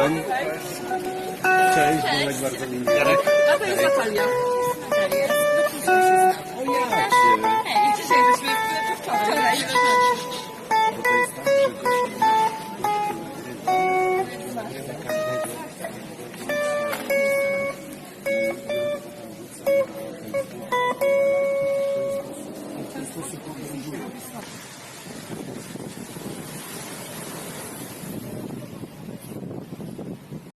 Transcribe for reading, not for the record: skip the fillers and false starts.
Witam. Cześć, Bolek bardzo mi miło. A to jest Natalia. O jacie. Hej, dzisiaj byśmy wczoraj. Bo to jest tak, że to się nagrywa każdego. W ten sposób organizuje.